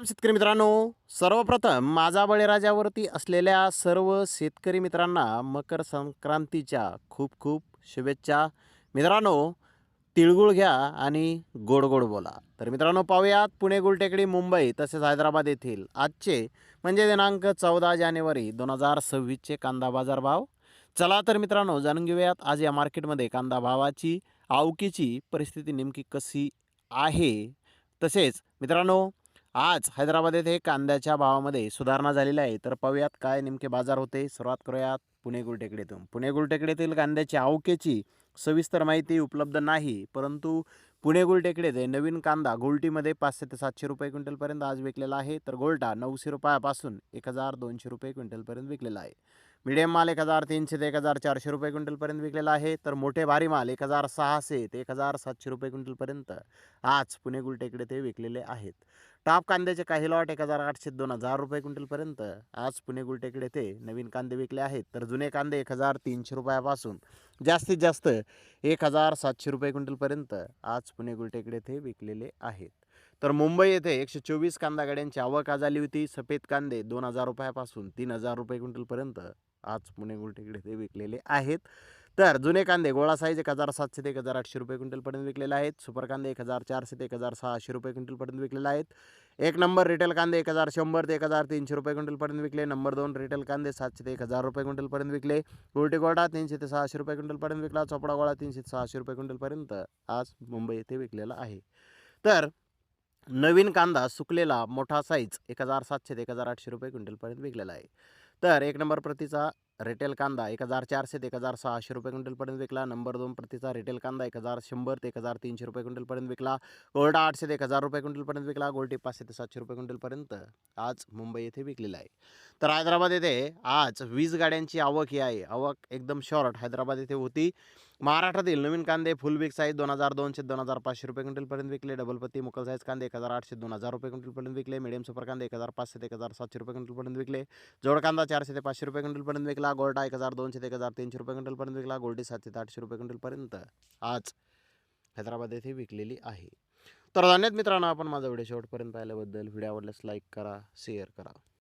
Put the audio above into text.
शेतकरी मित्रांनो, सर्वप्रथम माझा बळीराजावरती असलेल्या सर्व शेतकरी मित्रांना मकर संक्रांतीच्या खूप खूप शुभेच्छा. मित्रांनो, तिळगुळ घ्या आणि गोड गोड बोला. तर मित्रांनो, पाहूयात पुणे गुलटेकडी मुंबई तसेच हैदराबाद येथील आजचे म्हणजे दिनांक 14 जानेवारी 2026चे कांदा बाजार भाव. चला तर मित्रांनो, जाणून घेऊयात आज या मार्केटमध्ये कांदा भावाची आवकीची परिस्थिती नेमकी कशी आहे. तसेच मित्रांनो, आज हैदराबाद येथे कांद्याच्या भावामध्ये सुधारणा झालेली आहे. तर पाहूयात काय नेमके बाजार होते. सुरुवात करूयात पुणे गुलटेकडीतून. पुणे गुलटेकडीतील कांद्याची आवकेची सविस्तर माहिती उपलब्ध नाही, परंतु पुणे गुलटेकडे ते नवीन कांदा गुलटीमध्ये 500 ते 700 रुपये क्विंटलपर्यंत आज विकलेला आहे. तर गोल्टा 900 रुपयापासून 1200 रुपये क्विंटलपर्यंत विकलेला आहे. मीडियम माल 1300 ते 1400 रुपये क्विंटलपर्यंत विकलेला आहे. तर मोठे भारी माल 1600 ते 1700 रुपये क्विंटलपर्यंत आज पुणे गुलटेकडे ते विकलेले आहेत. टॉप कांद्याचे काही लॉट 1800 ते 2000 रुपये क्विंटलपर्यंत आज पुणे गुलटेकडे ते नवीन कांदे विकले आहेत. तर जुने कांदे 1300 रुपयापासून जास्तीत जास्त 1700 रुपये क्विंटलपर्यंत आज पुणे गुलटेकडे ते विकलेले आहेत. तर मुंबई येथे 124 कांदा गाड्यांची आवक आज आली होती. सफेद कांदे 2000 रुपयापासून 3000 रुपये क्विंटलपर्यंत आज पुणे गुलटेकडे ते विकलेले आहेत. तर जुने कांदे गोळा साईज 1700 ते 1800 रुपये क्विंटलपर्यंत विकलेले आहेत. सुपर कांदे 1400 ते 1600 रुपये क्विंटलपर्यंत विकलेले आहेत. एक नंबर रिटेल कांदे 1100 ते 1300 रुपये क्विंटलपर्यंत विकले. नंबर 2 रिटेल कांदे 700 ते 1000 रुपये क्विंटलपर्यंत विकले. उलटी गोळा 300 ते 600 रुपये क्विंटलपर्यंत विकला. चोपडा गोळा 300 ते 600 रुपये क्विंटलपर्यंत आज मुंबई येथे विकलेला आहे. तर नवीन कांदा सुकलेला मोठा साईज 1700 ते 1800 रुपये क्विंटलपर्यंत विकलेला आहे. तर एक नंबर प्रतीचा रिटेल कांदा 1400 ते 1600 रुपये क्विंटलपर्यंत विकला. नंबर 2 प्रतीचा रिटेल कांदा 1100 ते 1300 रुपये क्विंटलपर्यंत विकला. गोल्डा 800 ते 1000 रुपये क्विंटलपर्यंत विकला. गोल्टी 500 ते 700 रुपये क्विंटलपर्यंत आज मुंबई येथे विकलेला आहे. तर हैदराबाद येथे आज 20 गाड्यांची आवक ही आहे. आवक एकदम शॉर्ट हैदराबाद येथे होती. महाराष्ट्रातील नवीन कांदे फुल बिग साईज 2200 ते 2500 रुपये क्विंटलपर्यंत विकले. डबलपत्ती मुकल साईज कांदे 1800 ते 2000 रुपये क्विंटलपर्यंत विकले. मीडियम सुपर कांदे 1500 ते 1700 रुपये क्विंटलपर्यंत विकले. जोड कांदा 400 ते 500 रुपये क्विंटलपर्यंत विकला. गोल्टा 1200 ते 1300 रुपये क्विंटलपर्यंत विकला. गोल्डी 700 ते 800 रुपये क्विंटलपर्यंत आज हैदराबाद येथे विकलेली आहे. तर धन्यवाद मित्रांनो, आपण माझा व्हिडिओ शेवटपर्यंत पाहिल्याबद्दल. व्हिडिओ आवडल्यास लाईक करा, शेअर करा.